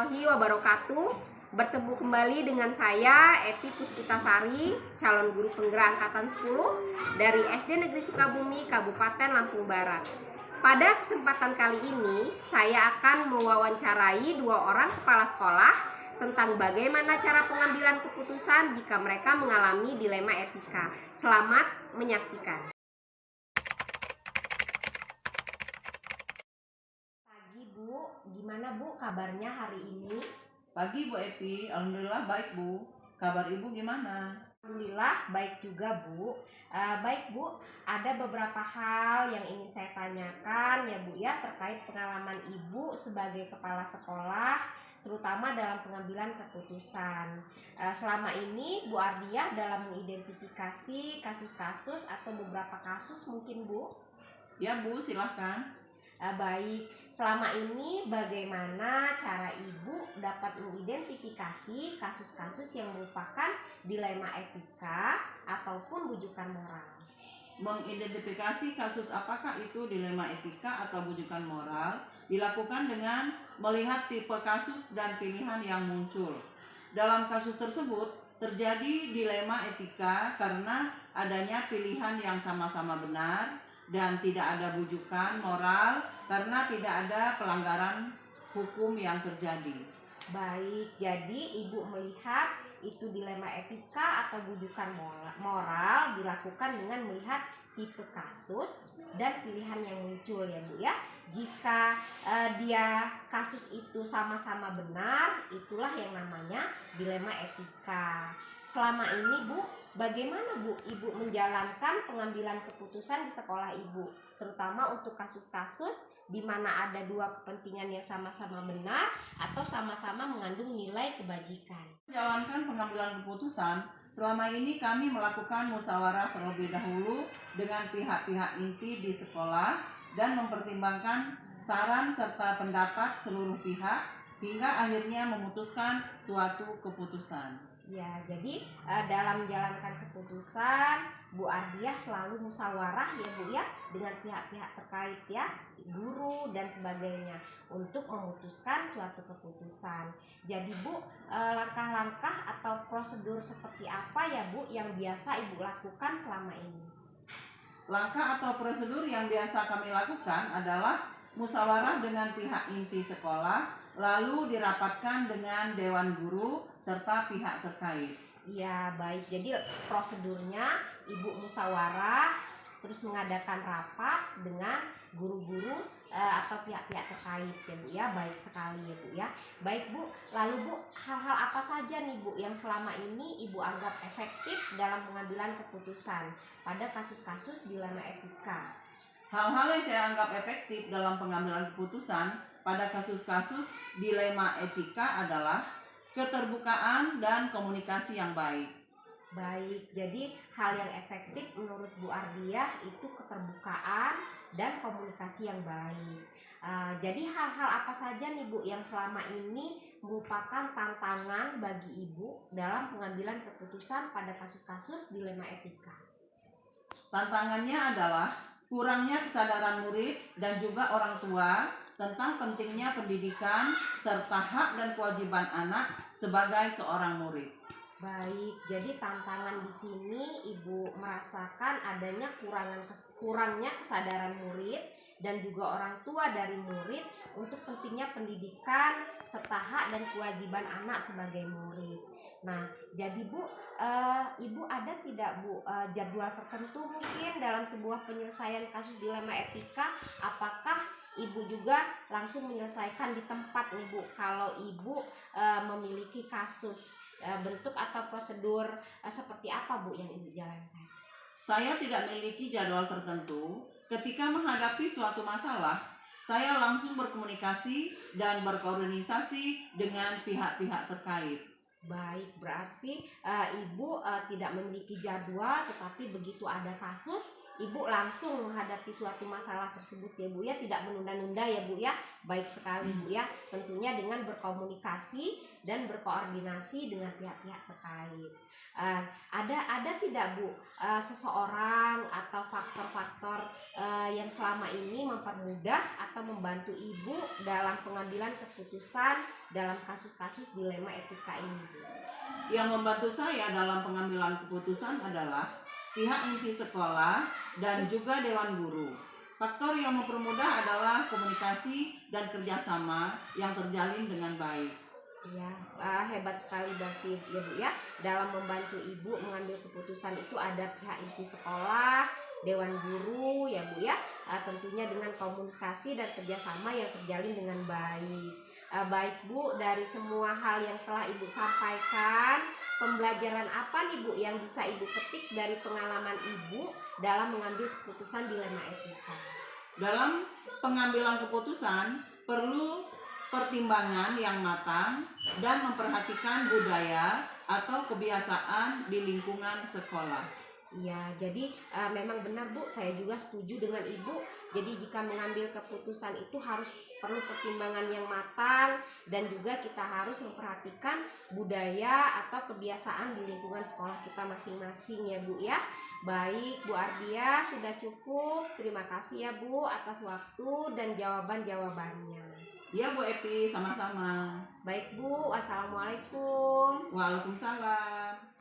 warahmatullahi wabarakatuh. Bertemu kembali dengan saya Eti Puspitasari, calon guru penggerak angkatan 10 dari SD Negeri Sukabumi, Kabupaten Lampung Barat. Pada kesempatan kali ini, saya akan mewawancarai 2 orang kepala sekolah tentang bagaimana cara pengambilan keputusan jika mereka mengalami dilema etika. Selamat menyaksikan. Pagi Bu, gimana Bu kabarnya hari ini? Pagi Bu Epi, alhamdulillah baik Bu. Kabar Ibu gimana? Alhamdulillah baik juga Bu. Baik Bu, ada beberapa hal yang ingin saya tanyakan ya Bu ya terkait pengalaman Ibu sebagai kepala sekolah, terutama dalam pengambilan keputusan. Selama ini Bu Ardiah dalam mengidentifikasi kasus-kasus atau beberapa kasus mungkin Bu? Ya Bu, silahkan. Baik, selama ini bagaimana cara Ibu dapat mengidentifikasi kasus-kasus yang merupakan dilema etika ataupun bujukan moral? Mengidentifikasi kasus apakah itu dilema etika atau bujukan moral dilakukan dengan melihat tipe kasus dan pilihan yang muncul. Dalam kasus tersebut terjadi dilema etika karena adanya pilihan yang sama-sama benar dan tidak ada bujukan moral karena tidak ada pelanggaran hukum yang terjadi. Baik, jadi Ibu melihat itu dilema etika atau bujukan moral dilakukan dengan melihat tipe kasus dan pilihan yang muncul ya Bu ya. Jika dia kasus itu sama-sama benar, itulah yang namanya dilema etika. Selama ini Bu, bagaimana Bu Ibu menjalankan pengambilan keputusan di sekolah Ibu, terutama untuk kasus-kasus di mana ada 2 kepentingan yang sama-sama benar atau sama-sama mengandung nilai kebajikan? Menjalankan pengambilan keputusan, selama ini kami melakukan musyawarah terlebih dahulu dengan pihak-pihak inti di sekolah dan mempertimbangkan saran serta pendapat seluruh pihak hingga akhirnya memutuskan suatu keputusan. Ya, jadi dalam menjalankan keputusan Bu Ardiah selalu musyawarah ya Bu ya dengan pihak-pihak terkait ya, guru dan sebagainya untuk memutuskan suatu keputusan. Jadi Bu, langkah-langkah atau prosedur seperti apa ya Bu yang biasa Ibu lakukan selama ini? Langkah atau prosedur yang biasa kami lakukan adalah musyawarah dengan pihak inti sekolah, lalu dirapatkan dengan dewan guru serta pihak terkait. Ya baik, jadi prosedurnya Ibu musyawarah, terus mengadakan rapat dengan guru-guru atau pihak-pihak terkait ya Bu ya. Baik sekali ya Bu ya. Baik Bu, lalu Bu, hal-hal apa saja nih Bu yang selama ini Ibu anggap efektif dalam pengambilan keputusan pada kasus-kasus dilema etika? Hal-hal yang saya anggap efektif dalam pengambilan keputusan pada kasus-kasus dilema etika adalah keterbukaan dan komunikasi yang baik. Baik, jadi hal yang efektif menurut Bu Ardiah itu keterbukaan dan komunikasi yang baik. Jadi hal-hal apa saja nih Bu yang selama ini merupakan tantangan bagi Ibu dalam pengambilan keputusan pada kasus-kasus dilema etika? Tantangannya adalah kurangnya kesadaran murid dan juga orang tua tentang pentingnya pendidikan serta hak dan kewajiban anak sebagai seorang murid. Baik, jadi tantangan di sini Ibu merasakan adanya kurangnya kesadaran murid dan juga orang tua dari murid untuk pentingnya pendidikan serta hak dan kewajiban anak sebagai murid. Nah, jadi Bu, Ibu ada tidak Bu jadwal tertentu mungkin dalam sebuah penyelesaian kasus dilema etika? Apakah Ibu juga langsung menyelesaikan di tempat nih Bu kalau Ibu memiliki kasus? Bentuk atau prosedur seperti apa Bu yang Ibu jalankan? Saya tidak memiliki jadwal tertentu. Ketika menghadapi suatu masalah, saya langsung berkomunikasi dan berkoordinasi dengan pihak-pihak terkait. Baik, berarti Ibu tidak memiliki jadwal, tetapi begitu ada kasus, Ibu langsung menghadapi suatu masalah tersebut ya Bu ya, tidak menunda-nunda ya Bu ya. Baik sekali Bu ya, tentunya dengan berkomunikasi dan berkoordinasi dengan pihak-pihak terkait. Ada tidak Bu seseorang atau faktor-faktor yang selama ini mempermudah atau membantu Ibu dalam pengambilan keputusan dalam kasus-kasus dilema etika ini Bu? Yang membantu saya dalam pengambilan keputusan adalah pihak inti sekolah dan juga dewan guru. Faktor yang mempermudah adalah komunikasi dan kerjasama yang terjalin dengan baik. Iya, hebat sekali berarti ya Bu ya. Dalam membantu Ibu mengambil keputusan itu ada pihak inti sekolah, dewan guru ya Bu ya. Tentunya dengan komunikasi dan kerjasama yang terjalin dengan baik. Baik Bu, dari semua hal yang telah Ibu sampaikan, pembelajaran apa nih Bu yang bisa Ibu petik dari pengalaman Ibu dalam mengambil keputusan dilema etika? Dalam pengambilan keputusan perlu pertimbangan yang matang dan memperhatikan budaya atau kebiasaan di lingkungan sekolah. Iya, jadi memang benar Bu, saya juga setuju dengan Ibu. Jadi jika mengambil keputusan itu harus perlu pertimbangan yang matang dan juga kita harus memperhatikan budaya atau kebiasaan di lingkungan sekolah kita masing-masing ya Bu ya. Baik Bu Ardia, sudah cukup. Terima kasih ya Bu atas waktu dan jawaban-jawabannya. Ya Bu Epi, sama-sama. Baik Bu, wassalamualaikum. Waalaikumsalam.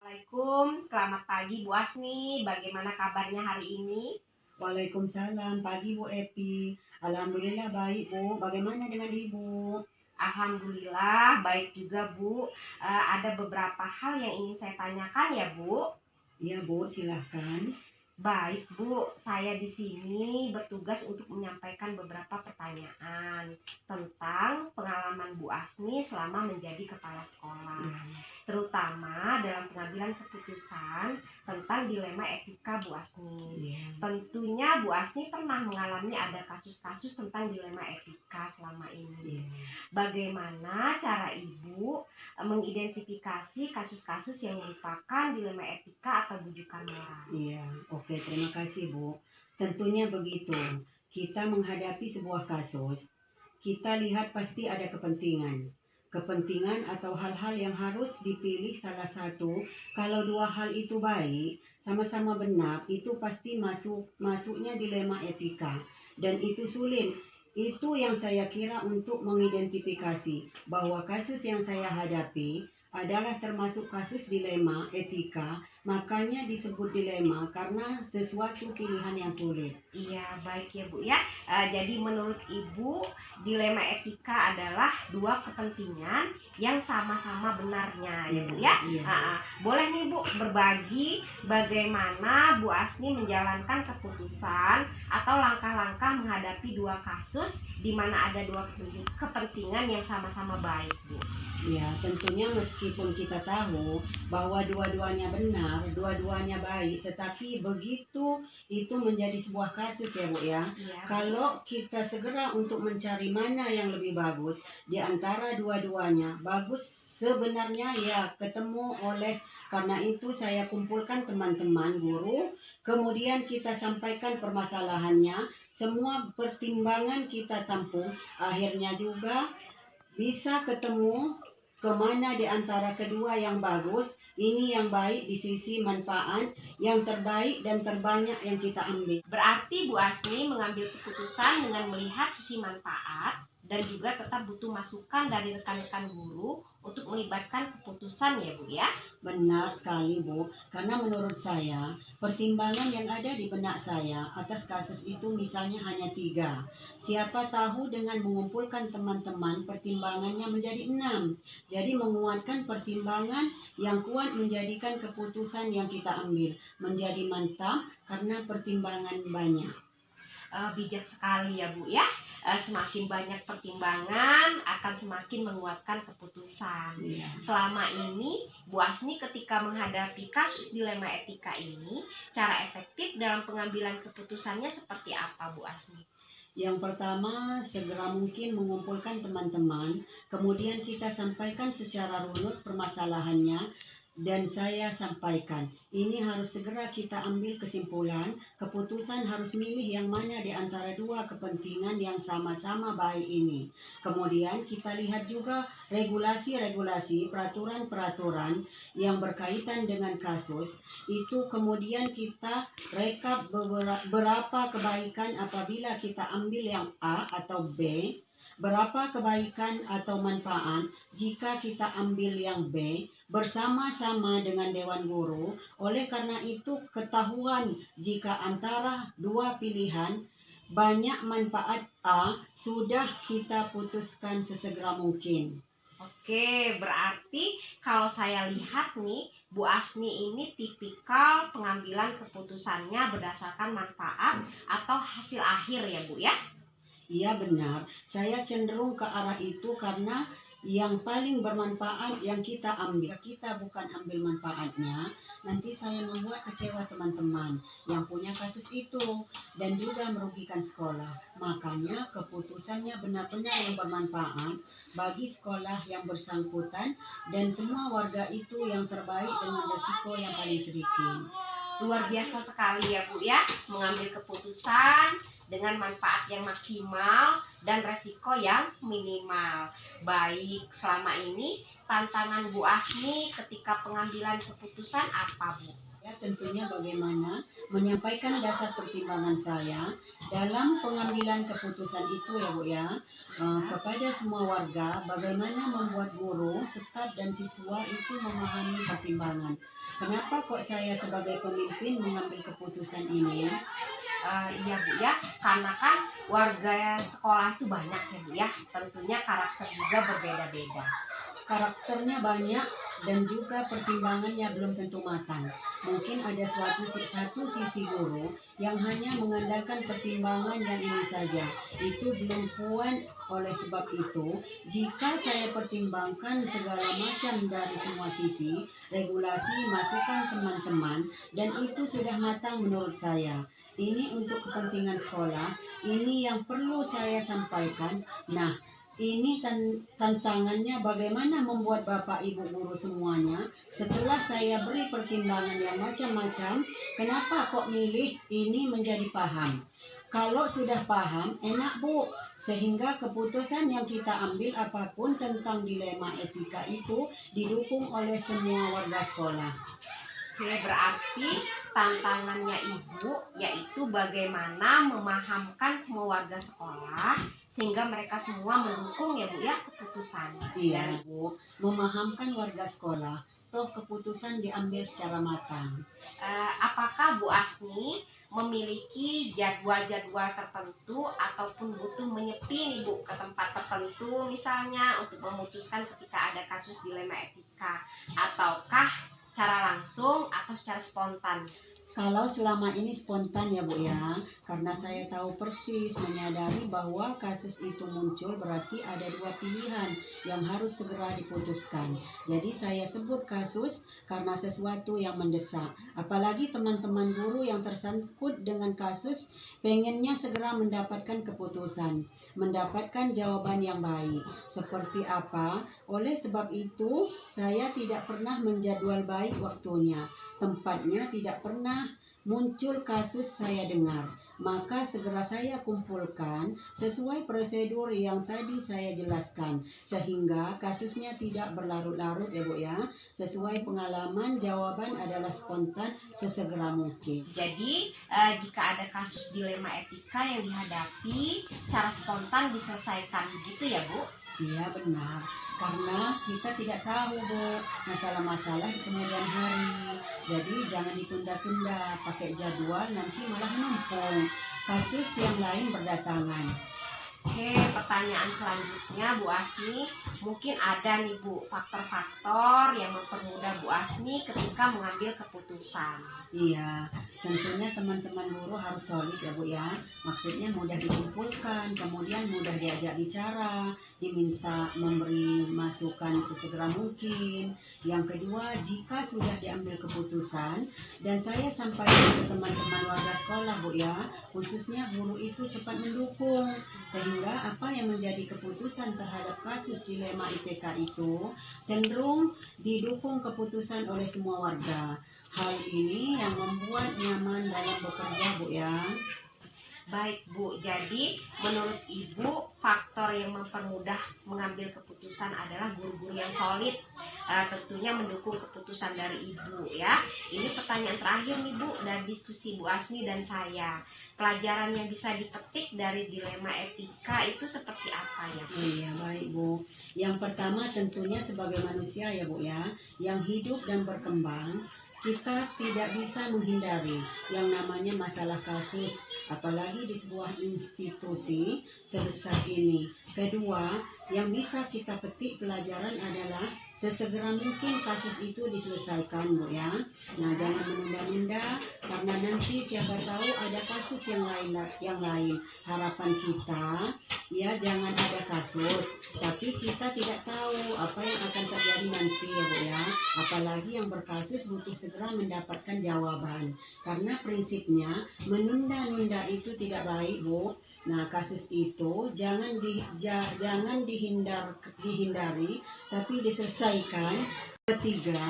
Assalamualaikum, selamat pagi Bu Asni. Bagaimana kabarnya hari ini? Waalaikumsalam, pagi Bu Epi. Alhamdulillah baik Bu. Bagaimana dengan Ibu? Alhamdulillah baik juga Bu. Ada beberapa hal yang ingin saya tanyakan ya Bu. Iya Bu, silahkan. Baik Bu, saya di sini bertugas untuk menyampaikan beberapa pertanyaan tentang pengalaman Bu Asni selama menjadi kepala sekolah, terutama dalam pengambilan keputusan tentang dilema etika Bu Asni. Tentunya Bu Asni pernah mengalami ada kasus-kasus tentang dilema etika selama ini. Bagaimana cara Ibu mengidentifikasi kasus-kasus yang merupakan dilema etika atau bujukan moral? Iya, oke, terima kasih Bu. Tentunya begitu. Kita menghadapi sebuah kasus, kita lihat pasti ada kepentingan. Kepentingan atau hal-hal yang harus dipilih salah satu. Kalau dua hal itu baik, sama-sama benar, itu pasti masuknya dilema etika. Dan itu sulit. Itu yang saya kira untuk mengidentifikasi bahwa kasus yang saya hadapi adalah termasuk kasus dilema etika, makanya disebut dilema karena sesuatu pilihan yang sulit. Iya, baik ya Bu ya. Jadi menurut Ibu, dilema etika adalah dua kepentingan yang sama-sama benarnya ya Bu ya. Iya. Boleh nih Bu berbagi bagaimana Bu Asni menjalankan keputusan atau langkah-langkah menghadapi dua kasus di mana ada dua kepentingan yang sama-sama baik Bu. Ya, tentunya meskipun kita tahu bahwa dua-duanya benar, dua-duanya baik, tetapi begitu itu menjadi sebuah kasus ya Bu ya. Iya. Kalau kita segera untuk mencari mana yang lebih bagus di antara dua-duanya, bagus sebenarnya ya ketemu oleh, karena itu saya kumpulkan teman-teman guru, kemudian kita sampaikan permasalahannya, semua pertimbangan kita tampung, akhirnya juga bisa ketemu kemana di antara kedua yang bagus, ini yang baik di sisi manfaat, yang terbaik dan terbanyak yang kita ambil. Berarti Bu Asni mengambil keputusan dengan melihat sisi manfaat dan juga tetap butuh masukan dari rekan-rekan guru untuk melibatkan keputusan ya Bu ya. Benar sekali Bu, karena menurut saya pertimbangan yang ada di benak saya atas kasus itu misalnya hanya 3. Siapa tahu dengan mengumpulkan teman-teman pertimbangannya menjadi 6. Jadi menguatkan pertimbangan yang kuat menjadikan keputusan yang kita ambil menjadi mantap karena pertimbangan banyak. Bijak sekali ya Bu ya. Semakin banyak pertimbangan akan semakin menguatkan keputusan. Iya. Selama ini Bu Asni ketika menghadapi kasus dilema etika ini, cara efektif dalam pengambilan keputusannya seperti apa Bu Asni? Yang pertama, segera mungkin mengumpulkan teman-teman, kemudian kita sampaikan secara runut permasalahannya. dan saya sampaikan, ini harus segera kita ambil kesimpulan, keputusan harus milih yang mana di antara dua kepentingan yang sama-sama baik ini. Kemudian kita lihat juga regulasi-regulasi, peraturan-peraturan yang berkaitan dengan kasus, itu kemudian kita rekap berapa kebaikan apabila kita ambil yang A atau B, berapa kebaikan atau manfaat jika kita ambil yang B bersama-sama dengan Dewan Guru. Oleh karena itu ketahuan jika antara dua pilihan banyak manfaat A, sudah kita putuskan sesegera mungkin. Oke, berarti kalau saya lihat nih, Bu Asni ini tipikal pengambilan keputusannya berdasarkan manfaat atau hasil akhir ya Bu ya? Iya benar, saya cenderung ke arah itu karena yang paling bermanfaat yang kita ambil. Kita bukan ambil manfaatnya, nanti saya membuat kecewa teman-teman yang punya kasus itu dan juga merugikan sekolah. Makanya keputusannya benar-benar yang bermanfaat bagi sekolah yang bersangkutan dan semua warga itu yang terbaik dengan risiko yang paling sedikit. Luar biasa sekali ya Bu ya, mengambil keputusan dengan manfaat yang maksimal dan resiko yang minimal. Baik, selama ini tantangan Bu Asni ketika pengambilan keputusan apa Bu? Ya, tentunya bagaimana menyampaikan dasar pertimbangan saya dalam pengambilan keputusan itu ya Bu ya, kepada semua warga, bagaimana membuat guru, staf dan siswa itu memahami pertimbangan. Kenapa kok saya sebagai pemimpin mengambil keputusan ini? Iya Bu ya, karena kan warga sekolah itu banyak ya Bu ya, tentunya karakter juga berbeda-beda. Karakternya banyak dan juga pertimbangannya belum tentu matang. Mungkin ada satu sisi guru yang hanya mengandalkan pertimbangan yang ini saja. Itu belum puas. Oleh sebab itu, jika saya pertimbangkan segala macam dari semua sisi, regulasi, masukan teman-teman, dan itu sudah matang menurut saya. Ini untuk kepentingan sekolah, ini yang perlu saya sampaikan. Nah, ini tantangannya bagaimana membuat Bapak Ibu guru semuanya setelah saya beri pertimbangan yang macam-macam, kenapa kok milih ini menjadi paham. Kalau sudah paham, enak Bu, sehingga keputusan yang kita ambil apapun tentang dilema etika itu didukung oleh semua warga sekolah. Oke, berarti tantangannya Ibu yaitu bagaimana memahamkan semua warga sekolah sehingga mereka semua mendukung ya Bu ya keputusan. Iya Bu, memahamkan warga sekolah, toh keputusan diambil secara matang. Apakah Bu Asni memiliki jadwal-jadwal tertentu ataupun butuh menyepi nih Bu ke tempat tertentu misalnya untuk memutuskan ketika ada kasus dilema etika, ataukah secara langsung atau secara spontan? Kalau selama ini spontan ya Bu ya, karena saya tahu persis menyadari bahwa kasus itu muncul berarti ada dua pilihan yang harus segera diputuskan. Jadi saya sebut kasus karena sesuatu yang mendesak. Apalagi teman-teman guru yang tersangkut dengan kasus pengennya segera mendapatkan keputusan, mendapatkan jawaban yang baik. Seperti apa? Oleh sebab itu saya tidak pernah menjadwal baik waktunya. Tempatnya tidak pernah muncul kasus saya dengar, maka segera saya kumpulkan sesuai prosedur yang tadi saya jelaskan sehingga kasusnya tidak berlarut-larut ya Bu ya. Sesuai pengalaman, jawaban adalah spontan sesegera mungkin. Jadi jika ada kasus dilema etika yang dihadapi, cara spontan diselesaikan begitu ya Bu? Iya benar, karena kita tidak tahu Bu masalah-masalah di kemudian hari. Jadi jangan ditunda-tunda, pakai jadwal nanti malah menumpuk. Kasus yang lain berdatangan. Oke, pertanyaan selanjutnya Bu Asni, mungkin ada nih Bu faktor-faktor yang mempermudah Bu Asni ketika mengambil keputusan. Iya, tentunya teman-teman guru harus solid ya Bu ya. Maksudnya mudah dikumpulkan, kemudian mudah diajak bicara, diminta memberi masukan sesegera mungkin. Yang kedua, jika sudah diambil keputusan dan saya sampaikan ke teman-teman warga sekolah Bu ya, khususnya guru itu cepat mendukung sehingga sehingga apa yang menjadi keputusan terhadap kasus dilema ITK itu cenderung didukung keputusan oleh semua warga. Hal ini yang membuat nyaman dalam bekerja, Bu ya. Baik Bu, jadi menurut Ibu faktor yang mempermudah mengambil keputusan adalah guru-guru yang solid, tentunya mendukung keputusan dari Ibu ya. Ini pertanyaan terakhir nih Bu dari diskusi Bu Asni dan saya. Pelajaran yang bisa dipetik dari dilema etika itu seperti apa ya Bu? Iya, baik Bu. Yang pertama tentunya sebagai manusia ya Bu ya, yang hidup dan berkembang, kita tidak bisa menghindari yang namanya masalah kasus, apalagi di sebuah institusi sebesar ini. Kedua, yang bisa kita petik pelajaran adalah sesegera mungkin kasus itu diselesaikan, Bu ya. Nah, jangan menunda-nunda karena nanti siapa tahu ada kasus yang lain. Harapan kita ya jangan ada kasus, tapi kita tidak tahu apa yang akan terjadi nanti ya Bu ya. Apalagi yang berkasus butuh segera mendapatkan jawaban. Karena prinsipnya menunda-nunda itu tidak baik, Bu. Nah, kasus itu jangan dihindari, tapi diselesaikan. Ketiga,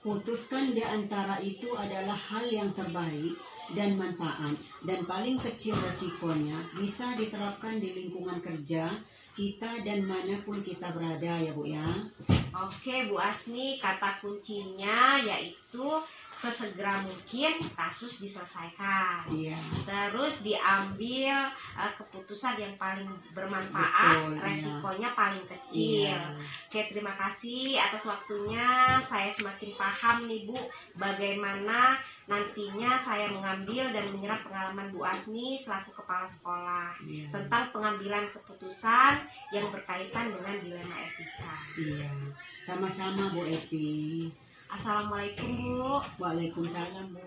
putuskan di antara itu adalah hal yang terbaik dan manfaat dan paling kecil resikonya bisa diterapkan di lingkungan kerja kita dan manapun kita berada ya Bu ya. Oke Bu Asni, kata kuncinya yaitu sesegera mungkin kasus diselesaikan. Iya. Terus diambil keputusan yang paling bermanfaat, Betul, resikonya paling kecil. Iya. Oke, terima kasih atas waktunya. Saya semakin paham nih Bu, bagaimana nantinya saya mengambil dan menyerap pengalaman Bu Asni selaku kepala sekolah Iya. tentang pengambilan keputusan yang berkaitan dengan dilema etika. Iya. Sama-sama Bu Epi. Assalamualaikum Bu. Waalaikumsalam Bu.